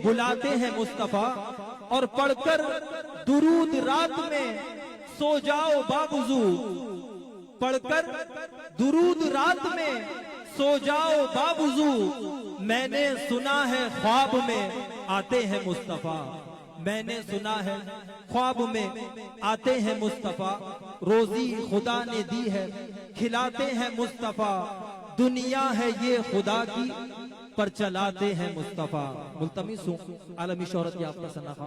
بلاتے ہیں مصطفیٰ، اور پڑھ کر درود رات میں سو جاؤ باوضو، پڑھ کر درود رات میں سو جاؤ باوضو، میں نے سنا ہے خواب میں آتے ہیں مصطفیٰ، میں نے سنا ہے خواب میں آتے ہیں مصطفیٰ، روزی خدا نے دی ہے کھلاتے ہیں مصطفیٰ، دنیا ہے یہ خدا کی پر چلاتے ہیں مصطفیٰ۔ ملتمس ہوں عالمی شہرت یافتہ ثناء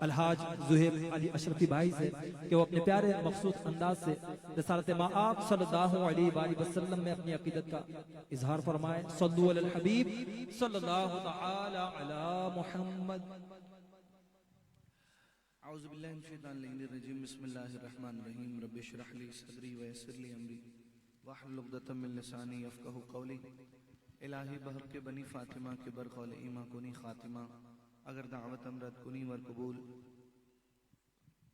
الحاج زہیب علی اشرفی بھائی سے کہ وہ اپنے پیارے مخصوص انداز سے رسالت مآب صلی اللہ علیہ وآلہ وسلم میں اپنی عقیدت کا اظہار فرمائیں۔ صلو علی الحبیب صلی اللہ تعالی علی محمد۔ اعوذ باللہ من الشیطان الرجیم، بسم اللہ الرحمن الرحیم، رب اشرح لی صدری ویسر لی امری واحلل عقدۃ من لسانی یفقہوا قولی۔ الہی بحر کے بنی فاطمہ کے برقول ایمہ کنی خاتمہ، اگر دعوت امرت کنی ور قبول،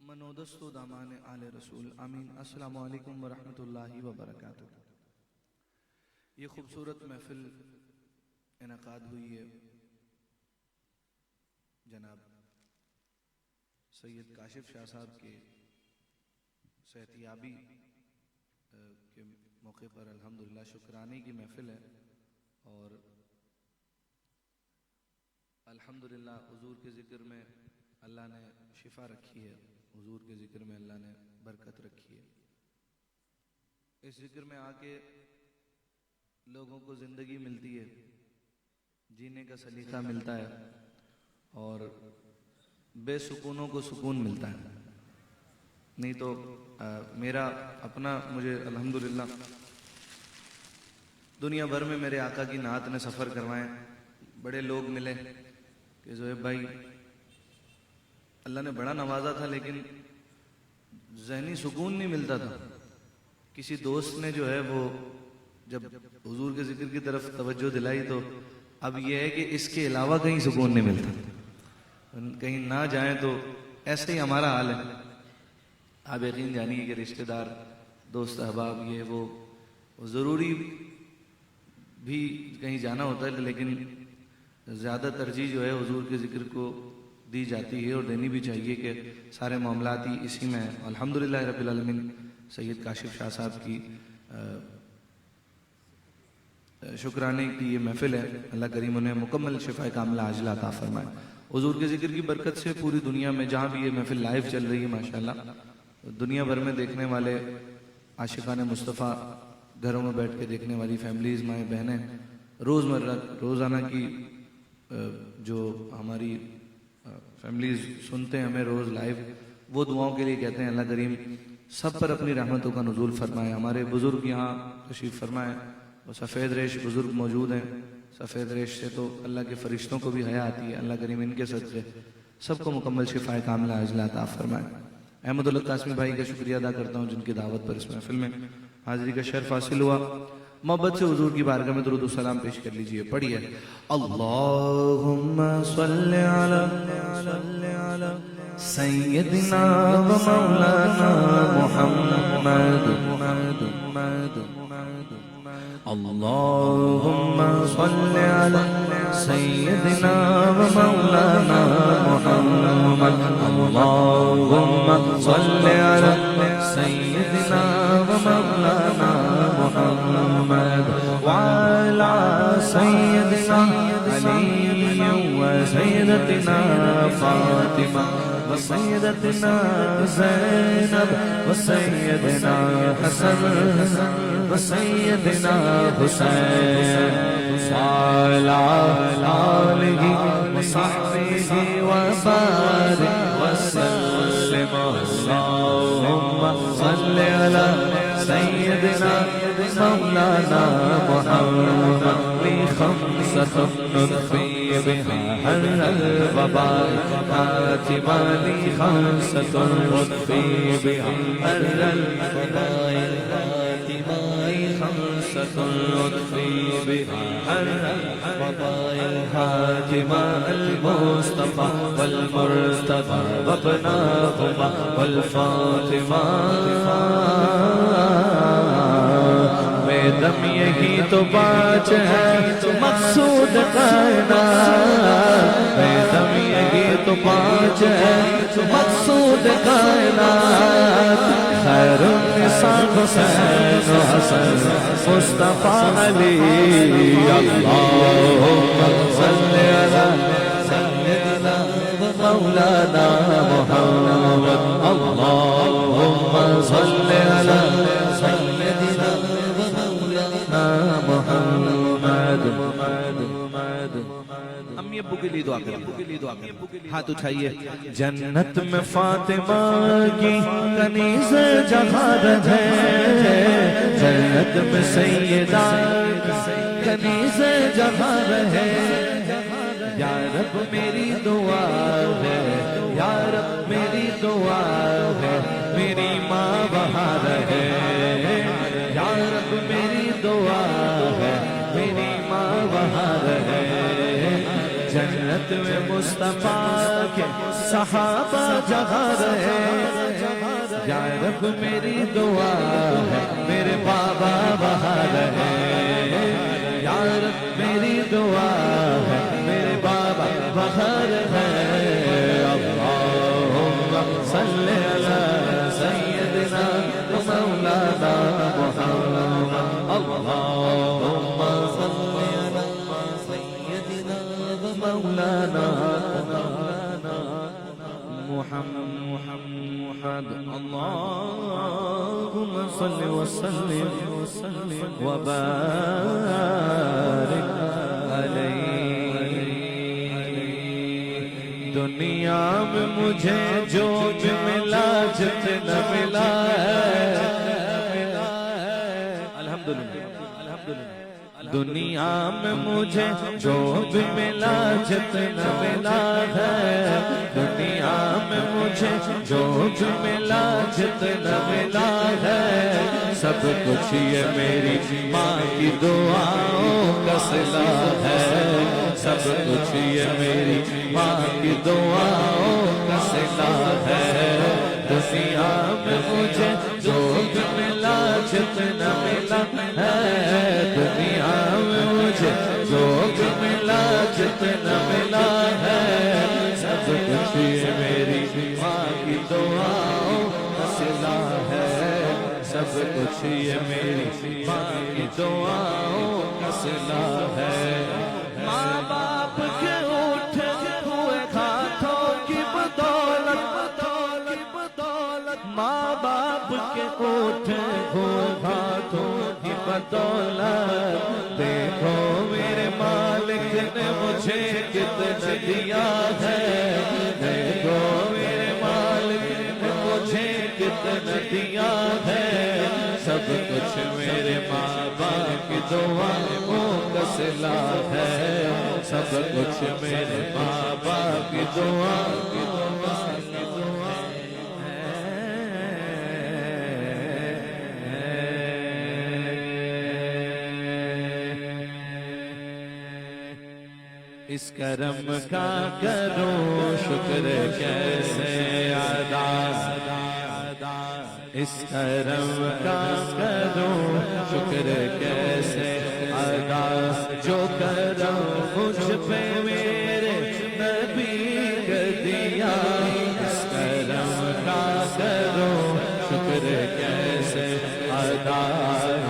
منودست و دامان آل رسول، آمین۔ السلام علیکم ورحمۃ اللہ وبرکاتہ۔ یہ خوبصورت محفل انعقاد ہوئی ہے جناب سید کاشف شاہ صاحب کے صحتیابی کے موقع پر الحمدللہ شکرانے کی محفل ہے، اور الحمدللہ حضور کے ذکر میں اللہ نے شفا رکھی ہے، حضور کے ذکر میں اللہ نے برکت رکھی ہے۔ اس ذکر میں آ کے لوگوں کو زندگی ملتی ہے، جینے کا سلیقہ ملتا ہے، اور بے سکونوں کو سکون ملتا ہے۔ نہیں تو میرا اپنا مجھے الحمدللہ دنیا بھر میں میرے آقا کی نعت نے سفر کروائے، بڑے لوگ ملے کہ زہیب بھائی اللہ نے بڑا نوازا تھا لیکن ذہنی سکون نہیں ملتا تھا۔ کسی دوست نے جو ہے وہ جب حضور کے ذکر کی طرف توجہ دلائی تو اب یہ ہے کہ اس کے علاوہ کہیں سکون نہیں ملتا، کہیں نہ جائیں تو ایسے ہی ہمارا حال ہے۔ آپ یقین جانیے کہ رشتہ دار دوست احباب یہ وہ ضروری بھی کہیں جانا ہوتا ہے، لیکن زیادہ ترجیح جو ہے حضور کے ذکر کو دی جاتی ہے، اور دینی بھی چاہیے کہ سارے معاملات ہی اسی میں ہیں۔ الحمدللہ رب العالمین سید کاشف شاہ صاحب کی شکرانے کی یہ محفل ہے، اللہ کریم انہیں مکمل شفا کاملہ عاجلہ عطا فرمائے۔ حضور کے ذکر کی برکت سے پوری دنیا میں جہاں بھی یہ محفل لائیو چل رہی ہے ماشاءاللہ، دنیا بھر میں دیکھنے والے عاشقان مصطفیٰ، گھروں میں بیٹھ کے دیکھنے والی فیملیز، مائیں بہنیں، روزانہ کی جو ہماری فیملیز سنتے ہیں ہمیں روز لائیو، وہ دعاؤں کے لیے کہتے ہیں اللہ کریم سب پر اپنی رحمتوں کا نزول فرمائے۔ ہمارے بزرگ یہاں تشریف فرمائے، اور سفید ریش بزرگ موجود ہیں، سفید ریش سے تو اللہ کے فرشتوں کو بھی حیا آتی ہے، اللہ کریم ان کے صدقے سب کو مکمل شفا کاملہ عاجلہ عطا فرمائے۔ احمد اللہ قاسمی بھائی کا شکریہ ادا کرتا ہوں جن کی دعوت پر اس محفل میں حاضری کا شرف حاصل ہوا۔ محبت سے حضور کی بارگاہ میں درود و سلام پیش کر لیجئے، پڑھیے اللہم صلی علی سیدنا و مولانا محمد، اللہم صلی علی سیدنا و مولانا محمد، اللہم صلی علی سیدنا و مولانا محمد وعلى سيدنا علي وسيدتنا فاطمة وسيدتنا زينب وسيدنا حسن وسيدنا حسين وعلى آله وصحبه وبارك وسلم اللهم صل على سيدنا مولانا محمد خمسة نطفي بها حر الوباء خاتمة خمسة نطفي بها حر الوباء خاتمة خمسة نطفي بها حر الوباء الخاتمة المصطفى والمرتضى وابناهما والفاطمة دم یہی تو باچ ہے مقصود کائنات، تو پانچ ہے مقصود کائنات، خیر النساء حسین و حسن مصطفیٰ علی، اللہم صلی علی سیدنا مولانا محمد، اللہم صلی علی سیدنا مولانا محمد۔ امی ابو کے لیے دعا کریں، ہاتھ اٹھائیے۔ جنت میں فاطمہ کی کنیز جہاں ہے، جنت میں سیدہ کنیز جہاں ہے، یا رب میری دعا ہے، یا رب میری دعا ہے، میری ماں وہاں رہے، یا رب میری دعا ہے، میری ماں وہاں رہے۔ جنت میں مصطفیٰ کے صحابہ جہاں رہے، یا رب میری دعا ہے، میرے بابا وہاں رہے، یا رب میری دعا ہے، میرے بابا وہاں رہے۔ اللہم صلی علی سیدنا مولانا محمد، اللہم صلی علی سیدنا مولانا محمد، اللہم صلی وسلم وبارک علیہ۔ دنیا میں مجھے جو بھی ملا جتنا ملا ہے، دنیا میں مجھے جو بھی ملا جتنا ملا ہے، دنیا میں مجھے جو بھی ملا جتنا ملا ہے، سب کچھ یہ میری ماں کی دعاؤں کا صلہ ہے، سب کچھ یہ میری ماں کی دعاؤں کا صلہ ہے۔ دنیا میں مجھے جو بھی ملا جتنا ملا ہے، دنیا میں مجھے جو بھی ملا جتنا ملا ہے، سب کچھ یہ میری ماں کی دعاؤں کا صلہ ہے، سب کچھ یہ میری ماں کی دعاؤں کا صلہ ہے۔ ماں باپ کے اٹھے ہوئے ہاتھوں کی بدولت، ماں باپ کے اٹھے ہوئے ہاتھوں کی بدولت، دیکھو میرے مالک نے مجھے کتنا دیا ہے، دیکھو میرے مالک نے مجھے کتنا دیا ہے، سب کچھ میرے ماں باپ کی دعاؤں کا صلہ ہے، سب کچھ میرے ماں باپ کی دعاؤں کا صلہ ہے۔ اس کرم کا کروں شکر کیسے ادا، اس کرم کا کروں شکر کیسے ادا، جو کرم مجھ پہ میرے نبی کا دیا، اس کرم کا کروں شکر کیسے ادا،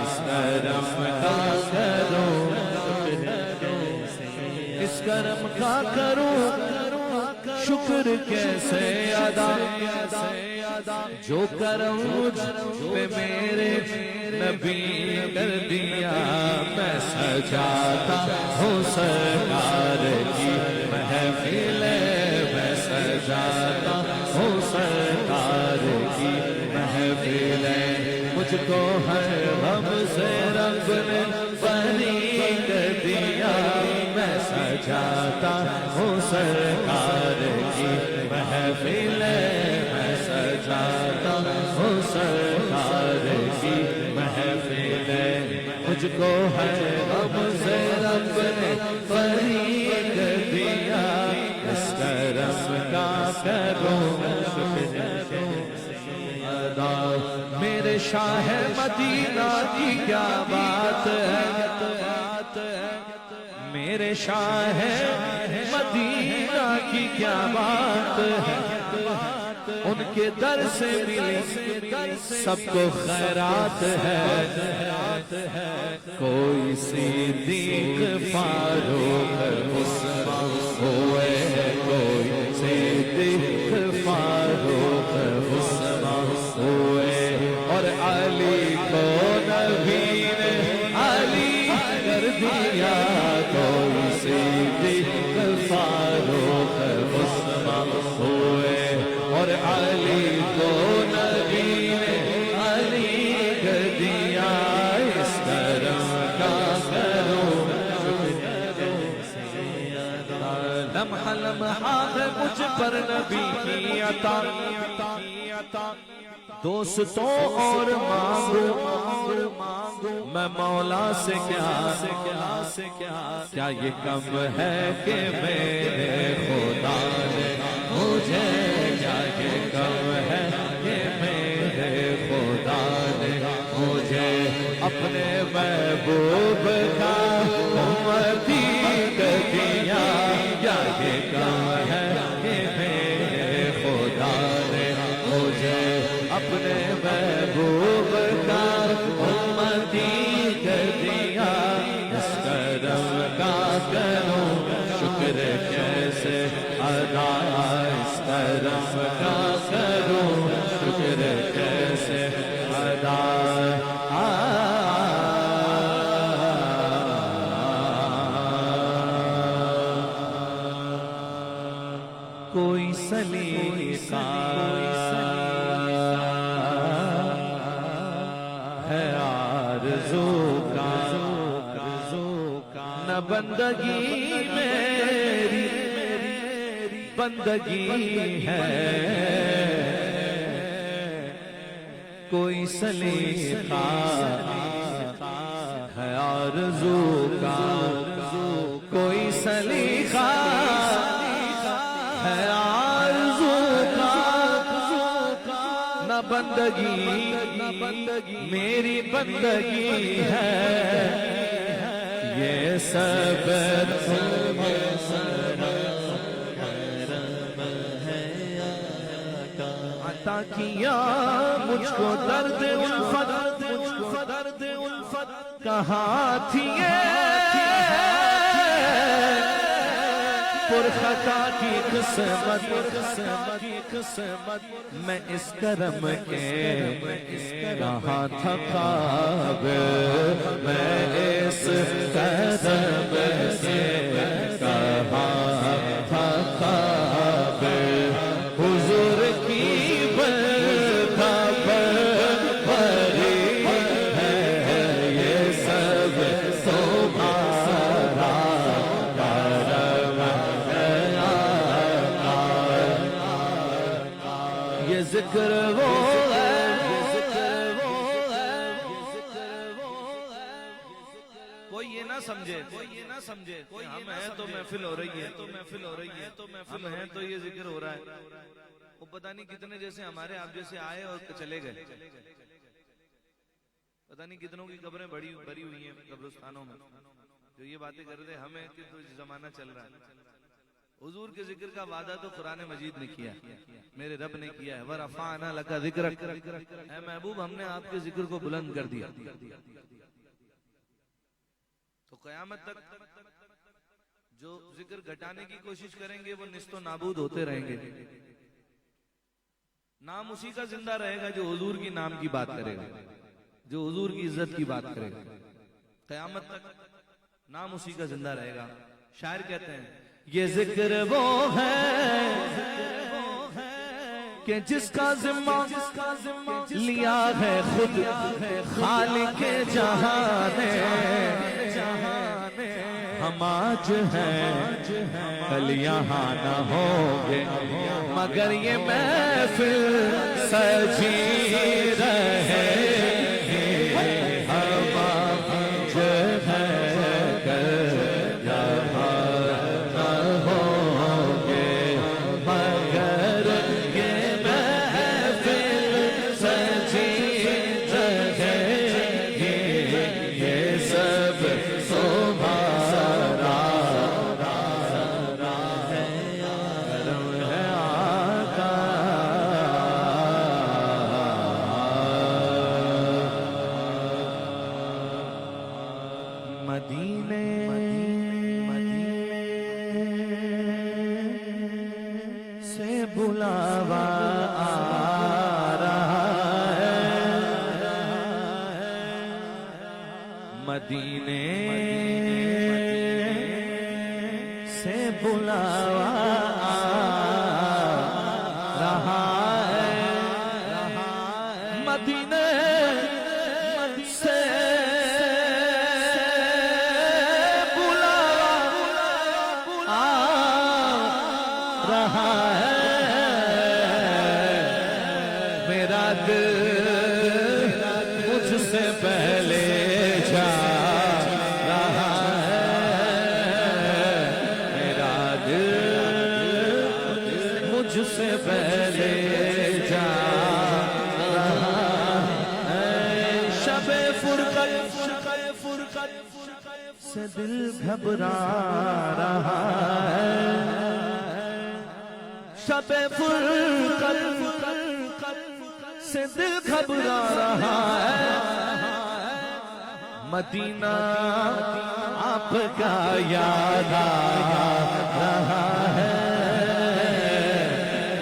اس کرم کا کروں اس کرم کا کروں شکر کیسے ادا، جو کرم مجھ پہ میرے نبی کر دیا، میں سجاتا ہوں سرکار کی محفل، میں سجاتا ہوں سرکار کی محفل، مجھ کو ہر غم سے رب نے بری کر دیا، میں سجاتا ہوں سرکار کی محفل، میں سجاتا ہوں سرکار کی محفل، مجھ کو ہر غم سے رب نے بری کر دیا، اس کرم کا کروں شکر ادا، میرے شاہ مدینہ کی کیا بات ہے، میرے شاہ مدینہ کی کیا بات ہے، ان کے در سے ملی سب کو خیرات ہے، کوئی صدیق فاروق عثمان ہوئے، کوئی صدیق فاروق عثمان ہوئے، اور علی کو نبی نے علی کر دیا، کوئی صدیق فاروق عثمان ہوئے، اور علی کو نبی نے علی کر دیا، اس کرم کا کرو لمحہ لمحہ ہے مجھ پر نبی کی عطا، دوستوں اور مانگو میں مولا سے کیا یہ کم ہے کہ میرے خدا نے مجھے، کیا یہ کم ہے کہ میرے خدا نے مجھے اپنے محبوب کا امتی کر دیا، کیا یہ کم ہے کہ میرے خدا نے مجھے اپنے محبوب کا امتی کر دیا، اس کرم کا کروں شکر کیسے ادا، اس کرم کا کروں شکر کیسے ادا، کوئی سلیقہ ہے آرزو کا، نہ بندگی میری بندگی ہے، کوئی سلیقہ ہے آرزو کا، کوئی سلیقہ ہے آرزو کا، نہ بندگی میری بندگی ہے، یہ سب عطا کیا مجھ کو درد الفت، کہاں تھی پرخطا کی قسمت، میں اس کرم کے کہاں تھا قابل، میں اس کرم کے کہاں تھا قابل، حضور کی برکھا پر بری ہے، یہ سب تمہارا کرم، یہ ذکر وہ ہے، کوئی یہ نہ سمجھے کوئی ہم ہیں تو محفل ہو رہی ہے، ہم ہیں تو یہ ذکر ہو رہا ہے، وہ پتہ نہیں کتنے جیسے ہمارے آپ جیسے آئے اور چلے گئے، پتہ نہیں کتنوں کی قبریں بھری ہوئی ہیں قبرستانوں میں، جو یہ باتیں کر رہے ہمیں کہ تو زمانہ چل رہا ہے، حضور کے ذکر کا وعدہ تو قرآن مجید نے کیا، میرے رب نے کیا ہے، وَرَفَعْنَا لَكَ ذِكْرَكَ، اے محبوب ہم نے آپ کے ذکر کو بلند کر دیا، تو قیامت تک جو ذکر گھٹانے کی کوشش کریں گے وہ نست و نابود ہوتے رہیں گے، نام اسی کا زندہ رہے گا جو حضور کی نام کی بات کرے گا، جو حضور کی عزت کی بات کرے گا، قیامت تک نام اسی کا زندہ رہے گا۔ شاعر کہتے ہیں یہ ذکر وہ ہے کہ جس کا ذمہ لیا ہے خود خالق جہان نے، ہم آج ہیں کل یہاں نہ ہوں گے، مگر یہ محفل سجی رہے گی، ہم آج ہیں کل یہاں نہ ہوں گے، مگر یہ محفل سجی رہے گی، یہ سب تمہارا بلاوا آ رہا ہے، مدینے سے بلاوا آ رہا ہے، مدینے سے بلاوا آ رہا ہے، میرا دل مجھ سے پہلے جا رہا ہے، میرا دل مجھ سے پہلے جا رہا ہے، شب فرقت سے دل گھبرا رہا ہے، شب فرقت سے دل گھبرا رہا ہے، مدینہ آپ کا یاد آ رہا ہے،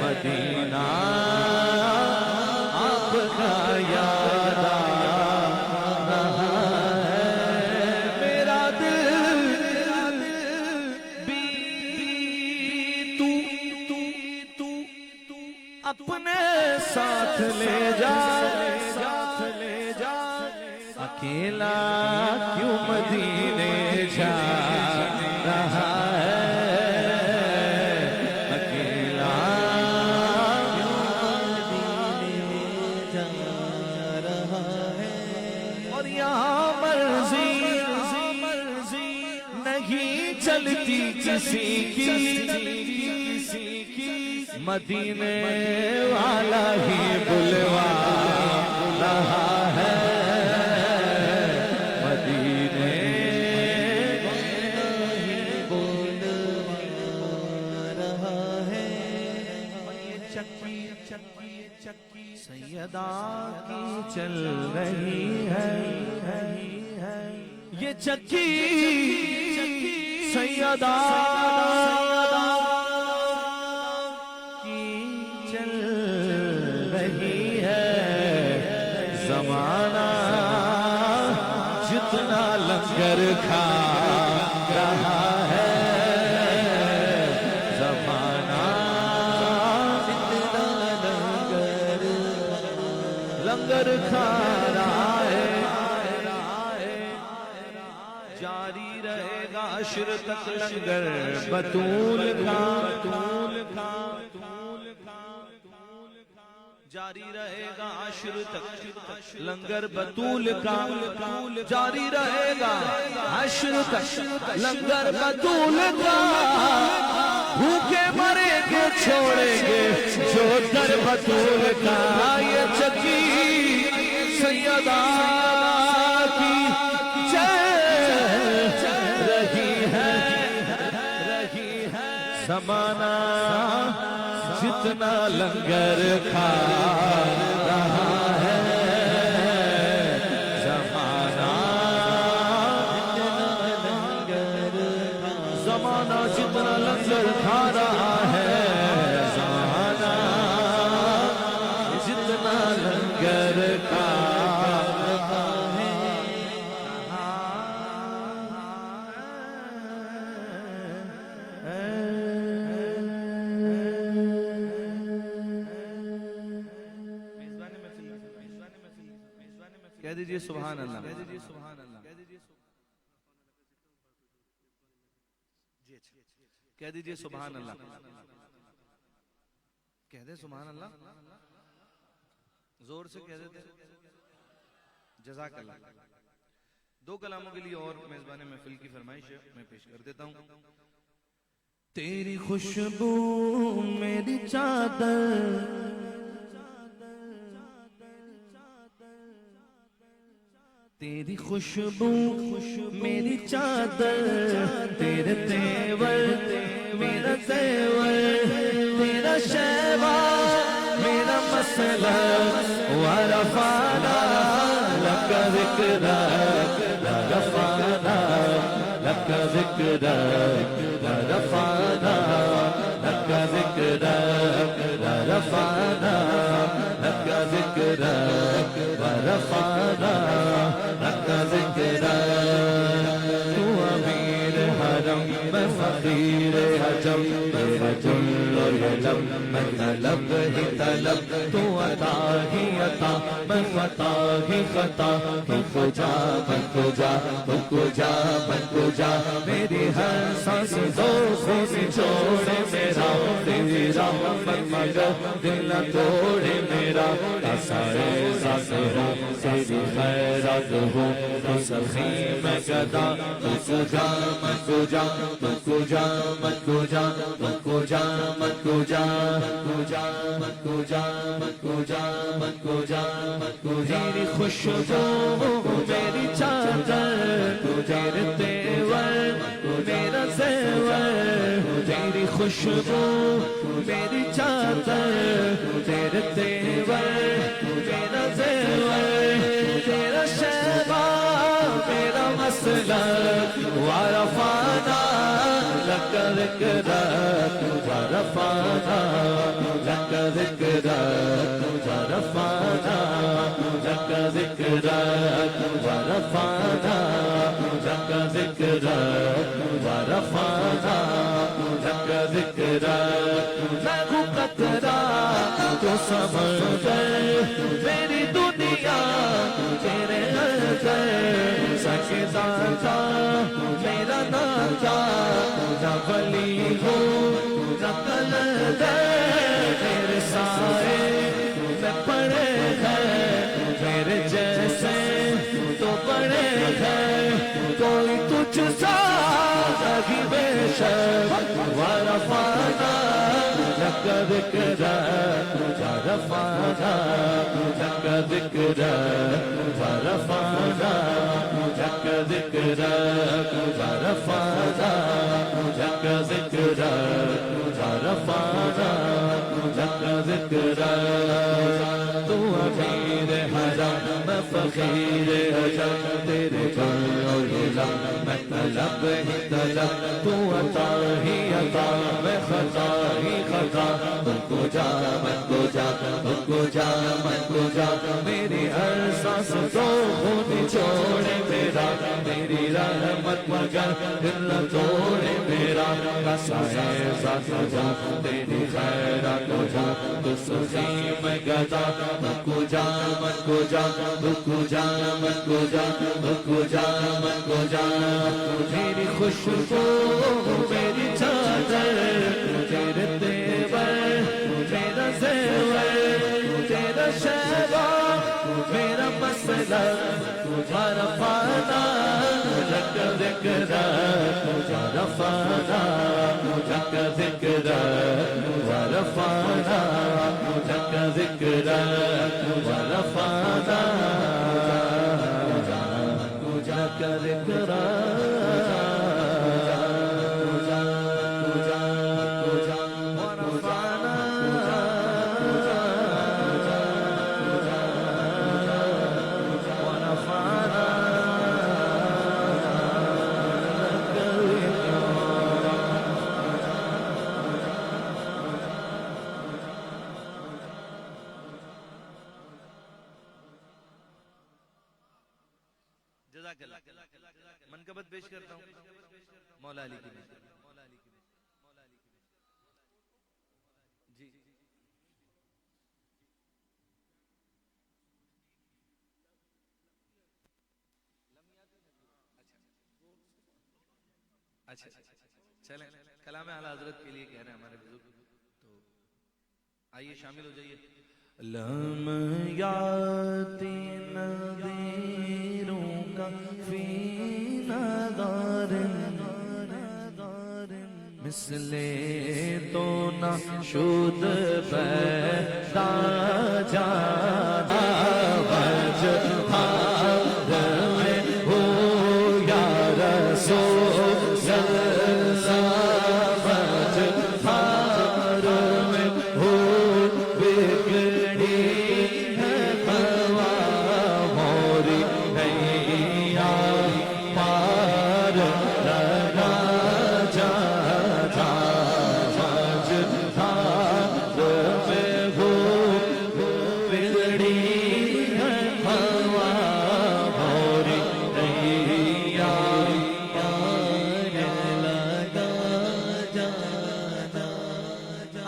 مدینہ آپ کا یاد آ رہا ہے، میرا دل بھی تو اپنے ساتھ لے جا، اکیلا کیوں مدینے جا رہا ہے، اکیلا کیوں مدینے جا رہا ہے، اور یہاں مرضی نہیں چلتی کسی کی، مدینے والا ہی بلوا رہا ہے، مدینے ہی بلوا رہا ہے، یہ چکی سیدہ کی چل رہی ہے، یہ چکی سیدہ چل رہی ہے، زمانہ جتنا لنگر کھا رہا ہے، زمانہ جتنا لنگر کھا رہا ہے، جاری رہے گا عشر تک لنگر بطول کا، جاری رہے گا عشر تک لنگر بطول کا، جاری رہے گا عشر تک لنگر بطول کا، بھوکے مرے گے چھوڑیں گے جو در بطول کا، یہ چکی سیدہ کی چل رہی ہے، زمانہ جتنا لنگر کھا رہا ہے، زمانہ جتنا لنگر کھا رہا ہے، زمانہ جتنا لنگر کھا رہا ہے، کہہ دیجئے سبحان اللہ، کہہ دیجئے سبحان اللہ، کہہ دے سبحان اللہ، زور سے کہہ دیتے، جزاک اللہ۔ دو کلاموں کے لیے اور میزبان محفل کی فرمائش ہے، میں پیش کر دیتا ہوں۔ تیری خوشبو میری چادر، تیری خوشبو میری چادر، تیرے تیور میرا تیور، تیرا شیوا میرا مسئلہ، ورفعنا لک ذکرک، ورفعنا لک ذکرک، ورفعنا لک ذکرک ورفعنا لک ذکرک ورفعنا لک ذکرک تو امیر حرم میں فقیر حجم میرا جل و علم میں طلب ہی طلب تو عطا ہی عطا میں خطا ہی خطا تو کجا من کجا تو کجا من کجا میری ہر سانس ذوق نچوڑے میرا تیری رحمت مگر دل نہ توڑے میرا سارے ذات ہوں تیری خیرات ہوں تو سخی میں گدا تو کجا من کجا تو کجا من کجا تو کجا من کجا کجا من کجا من کجا من کجا من کجا تیری خوشبو میری چادر تیرے تیور میرا زیور تیری خوشبو میری چادر تیرے تیور میرا زیور تیرا شیبہ میرا مسلک ورفعنا لک ذکرک ورفعنا لک ذکرک ورفعنا لک ذکرک ورفعنا لک ذکرک ورفعنا لک ذکرک میں ہوں قطرہ تو سمندر میری دنیا تیرے اندر سجدہ تھا میرا ناتا نہ ولی ہوں نہ قلندر میرے سائے میں پڑے ہیں میرے جیسے تو پڑے ہیں کوئی تجھ سا نہیں بے شک ورفعنا لک ذکرک ورفعنا لک ذکرک ورفعنا لک ذکرک ورفعنا لک ذکرک ورفعنا لک ذکرک تو امیر حرم میں فقیر حجم تیرے جل و علم میں طلب ہی طلب تو عطا ہی عطا میں خطا ہی خطا تم کو جا من کو جا تم کو جا من کو جا میری ہر سانس تو خون چھوڑے میرا میری رحمت مگر دل نہ توڑے میرا سائے ذات جا تیری خیرات ہو جا تو سخی میں گدا من کو جا من کو جا تم کو جا من کو جا تم کو جا من کو جا تیری خوشبو میری چادر تیرے تیور میرا زیور تیرا شیبہ میرا مسلک ورفعنا لک ذکرک ورفعنا لک ذکرک ورفعنا لک ذکرک ورفعنا لک ذکرک منقبت پیش کرتا ہوں مولا علی کی جی اچھا چلیں کلام اعلی حضرت کے لیے کہہ رہے ہیں ہمارے بزرگ تو آئیے شامل ہو جائیے لم یاتی نذیروں کا فی نظر مثل تو نہ شد پیدا جانا وجہار میں ہو یا رسول اللہ وجہار میں ہو بگڑی ہے ہوا موری نیا پار لگا جاتا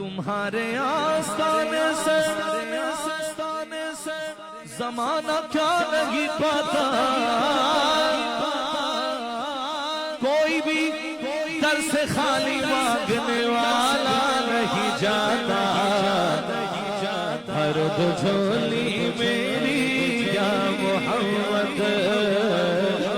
تمہارے آستانے سے زمانہ کیا نہیں پاتا، کوئی بھی در سے خالی مانگنے والا نہیں جاتا، ہر دو جھولی میری یا محمد،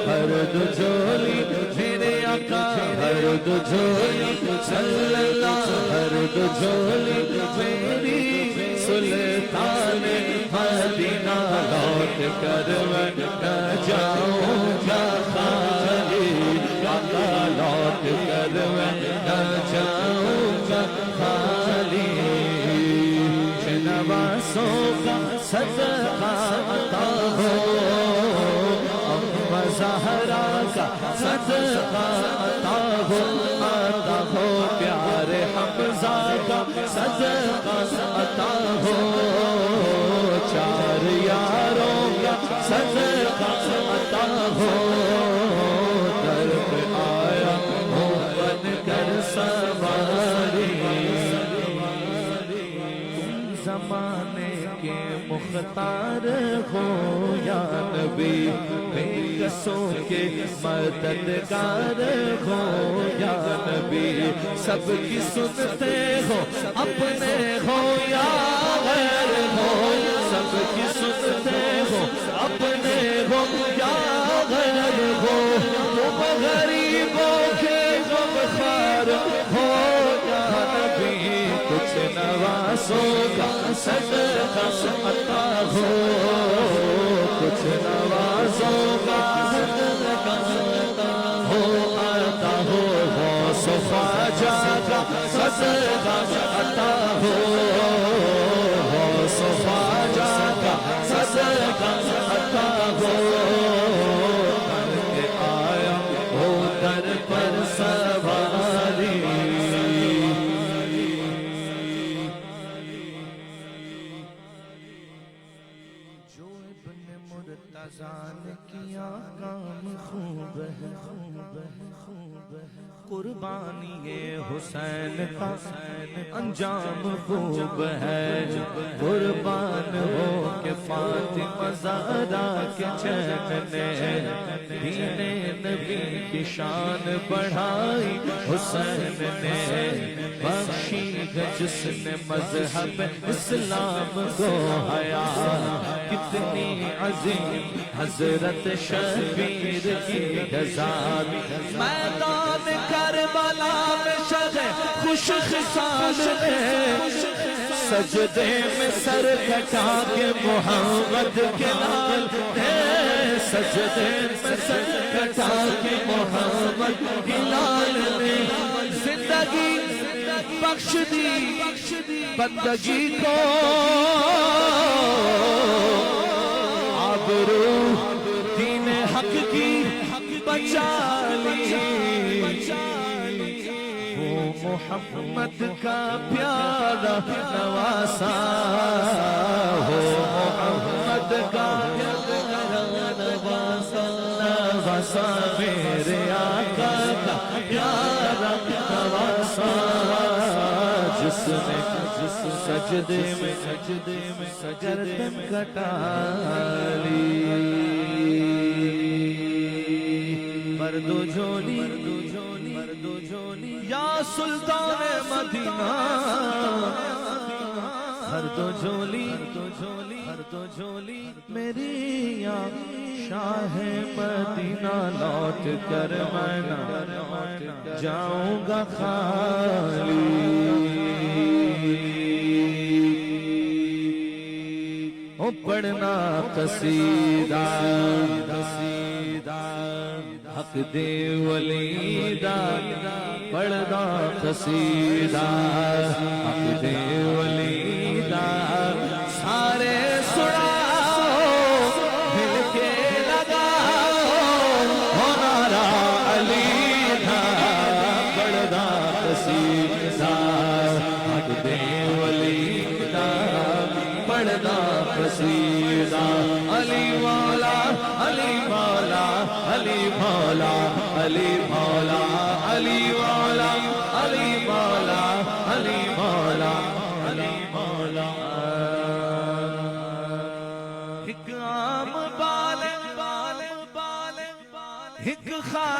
ہر دو جھولی میرے آقا، ہر دو جھولی صلی اللہ، ہر دو جھولی میری سلطان مدینہ، لوٹ کر میں نہ جاؤں گا خالی، آقا لوٹ کر میں نہ جاؤں گا خالی، نوازوں کا صدقہ عطا ہو، اما زہرا کا صدقہ عطا ہو، عطا ہو پیارے حمزہ کا صدقہ عطا ہو، چار یاروں کا صدقہ عطا ہو، در پہ آیا ہوں بن کر سواری، تم زمانے کے مختار ہو یا نبی، بے کسوں کے مددگار ہو یا نبی، سب کی سنتے ہو اپنے ہو یا غیر ہو، سب کی سنتے ہو اپنے ہو یا غیر ہو، تم غریبوں کے غمخوار ہو یا نبی، کچھ نوازوں کا صدقہ عطا ہو، کچھ نوازوں کا صدقہ عطا ہو، عطا ہو، غوث و خواجہ کا صدقہ عطا ہو، غوث و خواجہ کا صدقہ عطا ہو، کر کے آیا ہو در پر سواری، جو ابن مرتضیٰ نے کیا کام خوب ہے، قربانی حسین کا انجام خوب ہے، قربان ہو کہ فاطمہ زہرا کے چین نے دین نبی کی شان بڑھائی، حسین نے بخشی ہے جس نے مذہب اسلام کو حیا، کتنی عظیم حضرت شبیر کی ذات، میدان کربلا میں شہ خوش خصال نے سجدے میں سر کٹا کے محمد کے لال نے، سجدے میں سر کٹا کے محمد کے لال نے زندگی بخش دی بندگی کو، آبرو دین حق کی بچا لی، وہ محمد کا پیارا نواسا، ہو محمد کا پیارا نواسا، نواسا میرے آقا کا پیارا نواسا، جس نے سجدے میں گردن کٹا لی، مرد و جھولی یا سلطان مدینہ، ہر دو جھولی میری یا شاہ مدینہ، لوٹ کر میں نہ جاؤں گا خالی، او پڑھنا قصیدہ حق دے ولیدہ، پڑھنا قصیدہ حق دے ولیدہ، سارے سناؤ مل کے لگاؤ، ہو نعرہ علی دا، پڑھنا قصیدہ حق دے ولیدہ، پڑھنا قصیدہ، علی مولا علی مولا علی مولا علی مولا علی مولا علی مولا علی مولا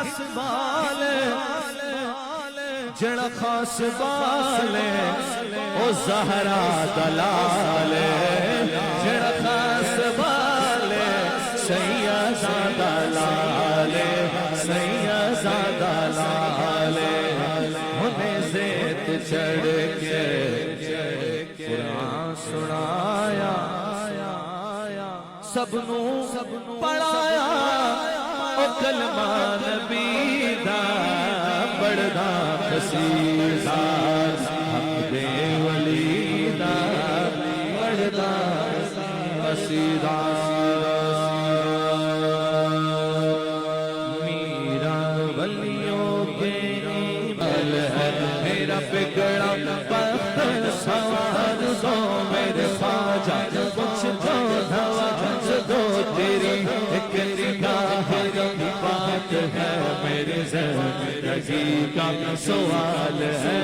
خاص بال جڑا خاص بال او زہرا دلال جڑا خاص بال سیدہ دلال سیدہ دلال انہیں زیت چڑھ کے قرآن سنایا سب نو پڑھایا او کلمہ نبی دا بڑھدا قصیدہ حق دے ولی دا بڑھدا قصیدہ میرا ولیوں کے بل ہے میرا بگڑا بخت سوار دو میرے خواجہ کچھ تو نواز دو تیری ایک نگاہ کی بات ہے میری زندگی کا سوال ہے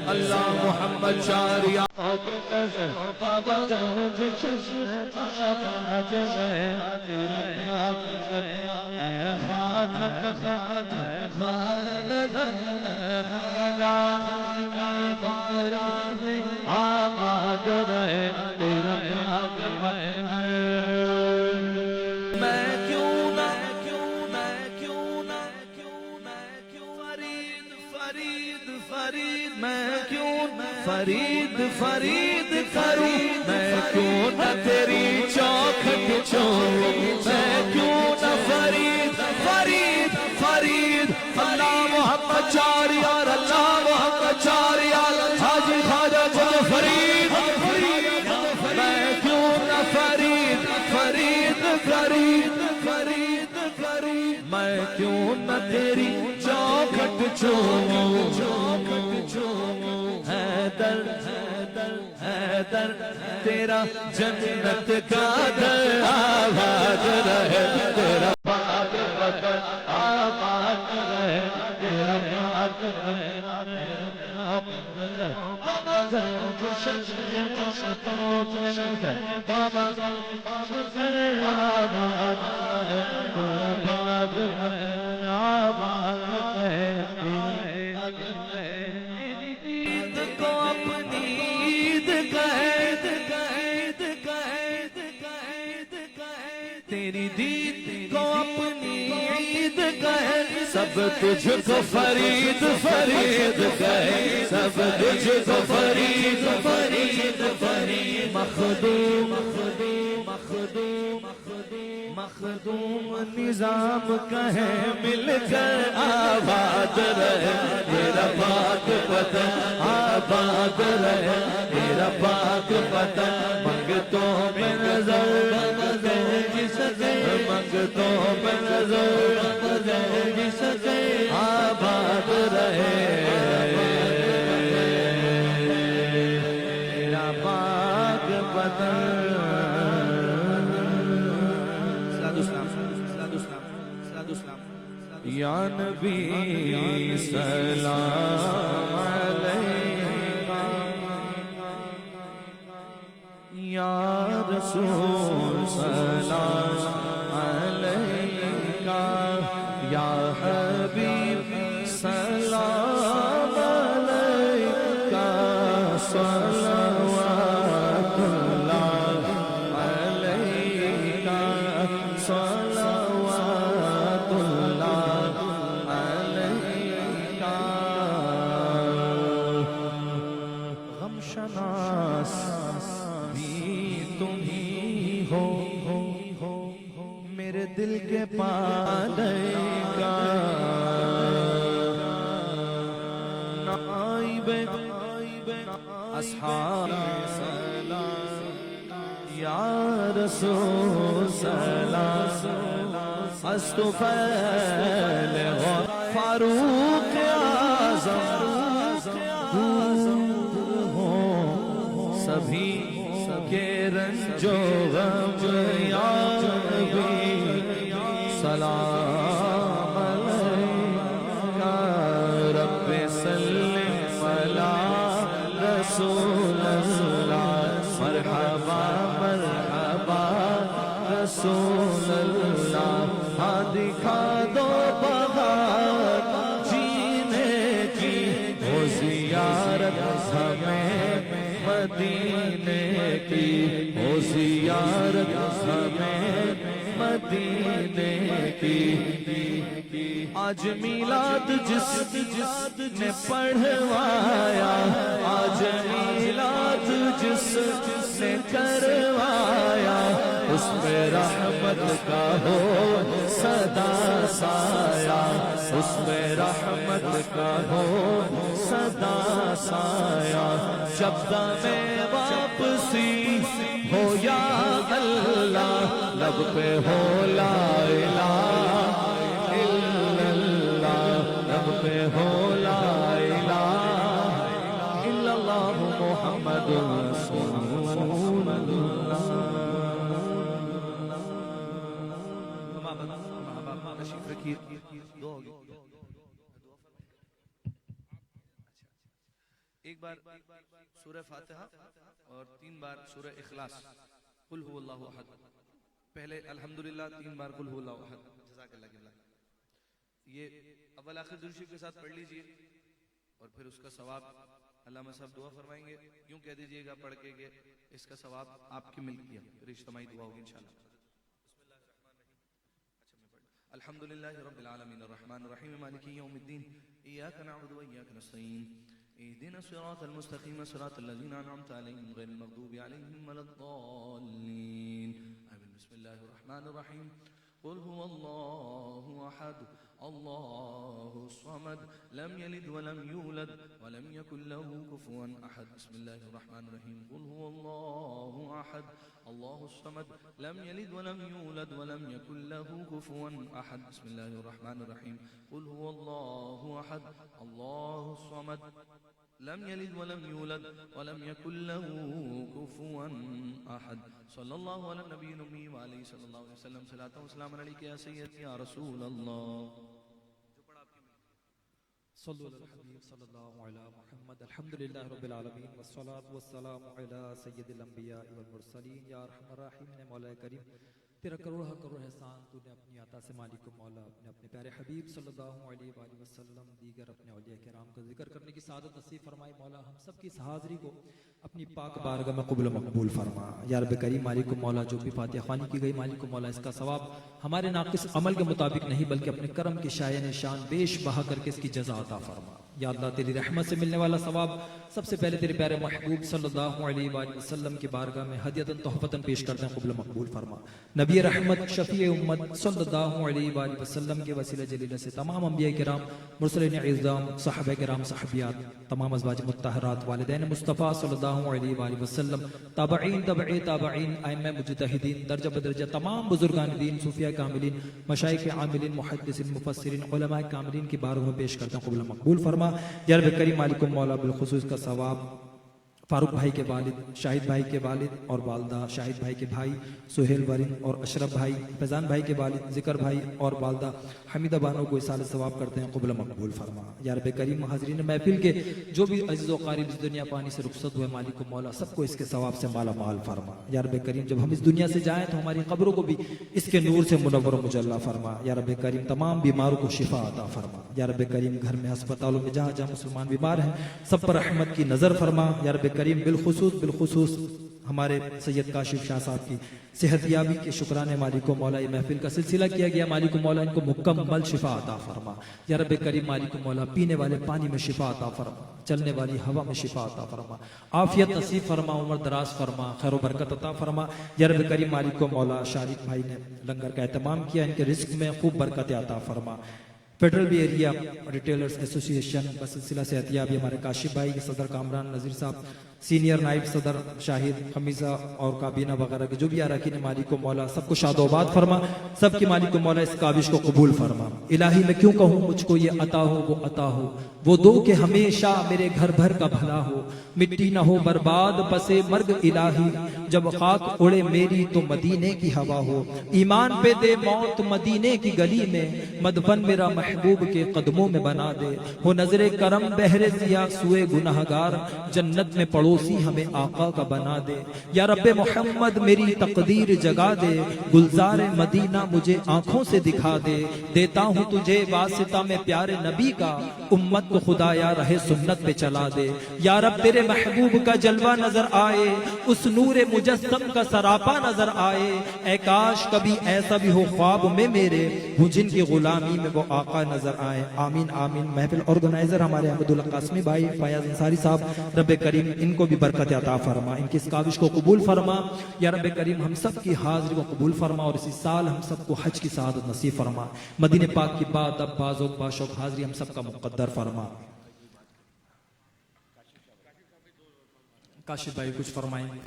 اللہ محمد شاریہ فرید فرید کروں میں کیوں نہ تیری چوکھٹ چھوڑوں میں کیوں نہ فرید فرید فرید اللہ محمد چاریار اللہ محمد چاریار حاجی خواجہ جو فرید میں کیوں نہ فرید فرید فرید فرید فرید میں کیوں نہ تیری چوکھٹ چھوڑوں حیدر تیرا جنت کا در آباد رہے تیرا باد وطن آباد رہے تیرا باد رہے تیری دید کو اپنی عید کہے سب تجھ کو فرید فرید کہے سب تجھ کو فرید فرید فرید مخدوم مخدوم مخدوم نظام کہے مل کر آباد رہے تیرا پاک وطن آباد رہے تیرا پاک وطن منگتوں میں نظر منگتوں میں نظر آباد رہے تیرا پاک وطن یا نبی سلام علیکہ یا رسول سلام علیکہ یا حبیب سلام علیکہ صلوات اللہ علیکہ صلوات اللہ علیکہ غم شناس تم ہی ہو میرے دل کے پالے گا نائب اصحاب سلام یا رسول سلام استفیل فاروق اعظم سبھی کے رنج و غم یا نبی سلام علیکہ رب سلم علی رسول اللہ مرحبا مرحبا رسول اللہ ہاں دکھا دو بغاوت مدینے کی ہو زیارت ہمیں مدینے کی آج میلاد جس نے پڑھوایا آج میلاد جس نے کروایا اس پہ رحمت کا ہو صدا سایہ اس پہ رحمت کا ہو صدا سایہ جب دم واپسی ہو یا اللہ لب پہ ہو لا الہ الا اللہ لب پہ ہو لا الہ الا اللہ محمد رسول اللہ تشریف رکھیے دعا ہوگی ایک بار سورہ فاتحہ اور 3 بار سورہ اخلاص قل هو اللہ احد پہلے الحمدللہ 3 بار قل هو اللہ احد جزاک اللہ قبلہ یہ اول آخر درود شریف کے ساتھ پڑھ لیجئے اور پھر اس کا ثواب علامہ صاحب دعا فرمائیں گے یوں کہہ دیجئے گا پڑھ کے کہ اس کا ثواب آپ کی مل گیا پھر اجتماعی دعا ہوگی انشاءاللہ الحمدللہ رب العالمین الرحمن الرحیم مالک یوم الدین ایاک نعبد و ایاک نستعین اهدنا الصراط المستقيم صراط الذين أنعمت عليهم غير المغضوب عليهم ولا الضالين آمين بسم الله الرحمن الرحيم قل هو الله أحد الله الصمد لم يلد ولم يولد ولم يكن له كفوا أحد بسم الله الرحمن الرحيم قل هو الله أحد الله الصمد لم يلد ولم يولد ولم يكن له كفوا أحد بسم الله الرحمن الرحيم قل هو الله أحد الله الصمد لم يلد ولم يولد ولم يكن له كفوا أحد صلى الله على النبي الأمي وعليه صلى الله عليه وسلم صلاة وسلام عليك يا سيدي يا رسول الله صلو علی الحبیب صلی اللہ علی محمد الحمدللہ رب العالمین والصلاة والسلام علی سید الانبیاء والمرسلین یا ارحم الراحمین مولا کریم تیرا کروڑ احسان تو نے اپنی عطا سے مالک و مولا اپنے پیارے حبیب صلی اللہ علیہ وآلہ وسلم دیگر اپنے اولیاء کرام کا ذکر کرنے کی سعادت نصیب فرمائی مولا ہم سب کی اس حاضری کو اپنی پاک بارگاہ میں قبول و مقبول فرما یا رب کریم مالک و مولا جو بھی فاتحہ خوانی کی گئی مالک و مولا اس کا ثواب ہمارے ناقص عمل کے مطابق نہیں بلکہ اپنے کرم کی شائن شان بیش بہا کر کے اس کی جزا عطا فرما یا اللہ تیری رحمت سے ملنے والا ثواب سب سے پہلے تیرے پیارے محبوب صلی اللہ علیہ وآلہ وسلم کی بارگاہ میں ہدیتاً تحفتاً پیش کرتے ہیں قبول مقبول فرما نبی رحمت شفیع امت صلی اللہ علیہ وآلہ وسلم کے وسیلہ جلیلہ سے تمام انبیاء کرام مرسلین اعظام صحابہ کرام صحابیات تمام ازواج مطہرات والدین مصطفیٰ صلی اللہ علیہ وآلہ وسلم تابعین تابعین ائمہ مجتہدین درجہ بدرجہ تمام بزرگان دین صوفیاء کاملین مشائخ عاملین محدثین مفسرین علماء کاملین کی بارگاہ میں پیش کرتے ہیں قبول مقبول فرما یا رب کریم مالک و مولا بالخصوص کا ثواب فاروق بھائی کے والد شاہد بھائی کے والد اور والدہ شاہد بھائی کے بھائی سہیل ورن اور اشرف بھائی فیضان بھائی کے والد ذکر بھائی اور والدہ حمیدہ بانو کو اصال ثواب کرتے ہیں قبول مقبول فرما یا رب کریم حاضرین محفل کے جو بھی عزیز و قاریب اس دنیا پانی سے رخصت ہوئے مالک و مولا سب کو اس کے ثواب سے مالا مال فرما یا رب کریم جب ہم اس دنیا سے جائیں تو ہماری قبروں کو بھی اس کے نور سے منور و مجلہ فرما یا رب کریم تمام بیماروں کو شفا عطا فرما یا رب کریم گھر میں ہسپتالوں میں جہاں جہاں مسلمان بیمار ہیں سب پر رحمت کی نظر فرما یا رب کریم بالخصوص ہمارے سید کاشف شاہ صاحب کی صحت یابی کے شکرانے مالک و مولا یہ محفل کا سلسلہ کیا گیا مالک و مولا ان کو مکمل شفا عطا فرما یا رب کریم مالک و مولا پینے والے پانی میں شفا عطا فرما چلنے والی ہوا میں شفا عطا فرما عافیت نصیب فرما عمر دراز فرما خیر و برکت عطا فرما یا رب کریم مالک و مولا شارق بھائی نے لنگر کا اہتمام کیا ان کے رزق میں خوب برکت عطا فرما فیڈرل بی ایریا ریٹیلرز ایسوسی ایشن کا سلسلہ صحتیابی ہمارے کاشف بھائی صدر کامران نذیر صاحب سینئر نائب صدر شاہد حمیزہ اور کابینہ وغیرہ کے جو بھی اراکین مالک و مولا سب کو شاد و آباد فرما سب کی مالک و مولا اس کاوش کو قبول فرما الہی میں کیوں کہوں مجھ کو یہ عطا ہو وہ دو کہ ہمیشہ میرے گھر بھر کا بھلا ہو مٹی نہ ہو برباد پسے مرگ الہی جب خاک اڑے میری تو مدینے کی ہوا ہو ایمان پہ دے موت مدینے کی گلی میں مدفن میرا محبوب کے قدموں میں بنا دے ہو نظر کرم بہر ضیا سوئے گناہگار جنت میں پڑو پڑوسی ہمیں آقا کا بنا دے. یا رب محمد میری تقدیر جگا دے, گلزار مدینہ مجھے آنکھوں سے دکھا دے. دیتا ہوں تجھے واسطہ میں پیارے نبی کا, امت کو خدایا رہے سنت پہ چلا دے. یا رب تیرے محبوب کا جلوہ نظر آئے, اس نور مجسم کا سراپا نظر آئے. اے کاش کبھی ایسا بھی ہو خواب میں میرے, ہوں جن کی غلامی میں وہ آقا نظر آئے. آمین آمین. محفل آرگنائزر ہمارے احمد اللہ قاسمی بھائی, فیاض انصاری صاحب, رب کریم ان کو بھی برکت عطا فرما, ان کی اس کاوش کو قبول فرما. یا رب کریم ہم سب کی حاضری کو قبول فرما, اور اسی سال ہم سب کو حج کی سعادت نصیب فرما. مدینہ پاک کی بات اب بازوق باشوق حاضری ہم سب کا مقدر فرما. کاشف بھائی کچھ فرمائیں گے؟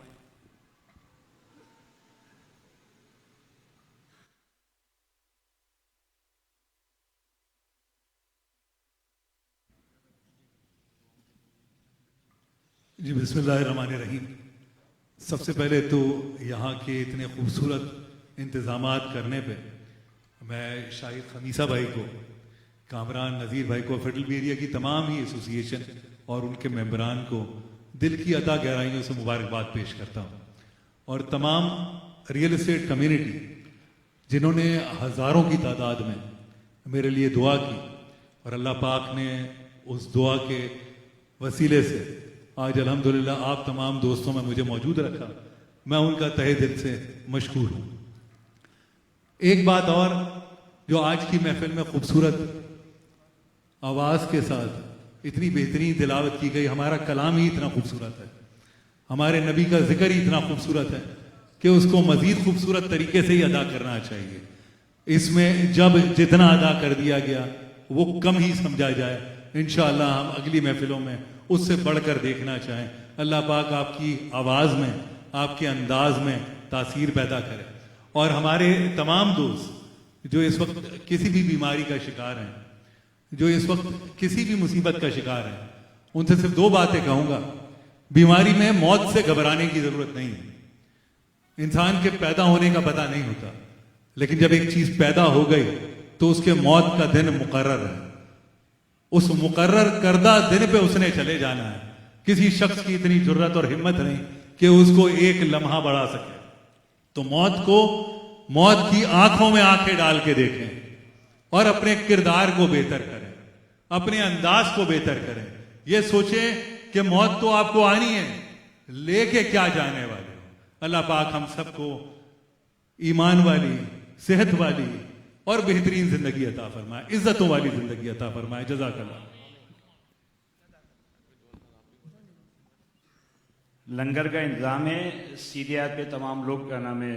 جی بسم اللہ الرحمن الرحیم. سب سے پہلے تو یہاں کے اتنے خوبصورت انتظامات کرنے پہ میں شاہد خمیسہ بھائی کو, کامران نذیر بھائی کو, فیڈرل ایریا کی تمام ہی ایسوسیشن اور ان کے ممبران کو دل کی عطا گہرائیوں سے مبارکباد پیش کرتا ہوں. اور تمام ریئل اسٹیٹ کمیونٹی جنہوں نے ہزاروں کی تعداد میں میرے لیے دعا کی, اور اللہ پاک نے اس دعا کے وسیلے سے آج الحمدللہ آپ تمام دوستوں میں مجھے موجود رکھا, میں ان کا تہہ دل سے مشکور ہوں. ایک بات اور جو آج کی محفل میں خوبصورت آواز کے ساتھ اتنی بہترین تلاوت کی گئی, ہمارا کلام ہی اتنا خوبصورت ہے, ہمارے نبی کا ذکر ہی اتنا خوبصورت ہے کہ اس کو مزید خوبصورت طریقے سے ہی ادا کرنا چاہیے. اس میں جب جتنا ادا کر دیا گیا وہ کم ہی سمجھا جائے. انشاءاللہ ہم اگلی محفلوں میں اس سے بڑھ کر دیکھنا چاہیں. اللہ پاک آپ کی آواز میں, آپ کے انداز میں تاثیر پیدا کرے. اور ہمارے تمام دوست جو اس وقت کسی بھی بیماری کا شکار ہیں, جو اس وقت کسی بھی مصیبت کا شکار ہیں, ان سے صرف دو باتیں کہوں گا. بیماری میں موت سے گھبرانے کی ضرورت نہیں ہے. انسان کے پیدا ہونے کا پتہ نہیں ہوتا, لیکن جب ایک چیز پیدا ہو گئی تو اس کے موت کا دن مقرر ہے. اس مقرر کردہ دن پہ اس نے چلے جانا ہے. کسی شخص کی اتنی جرت اور ہمت نہیں کہ اس کو ایک لمحہ بڑھا سکے. تو موت کی آنکھوں میں آنکھیں ڈال کے دیکھیں اور اپنے کردار کو بہتر کریں, اپنے انداز کو بہتر کریں. یہ سوچیں کہ موت تو آپ کو آنی ہے, لے کے کیا جانے والے ہو. اللہ پاک ہم سب کو ایمان والی, صحت والی اور بہترین زندگی عطا فرمائے, عزتوں والی زندگی عطا فرمائے. جزاک اللہ. لنگر کا انتظام ہے, سیدھے ہاتھ پہ تمام لوگ کا نام ہے.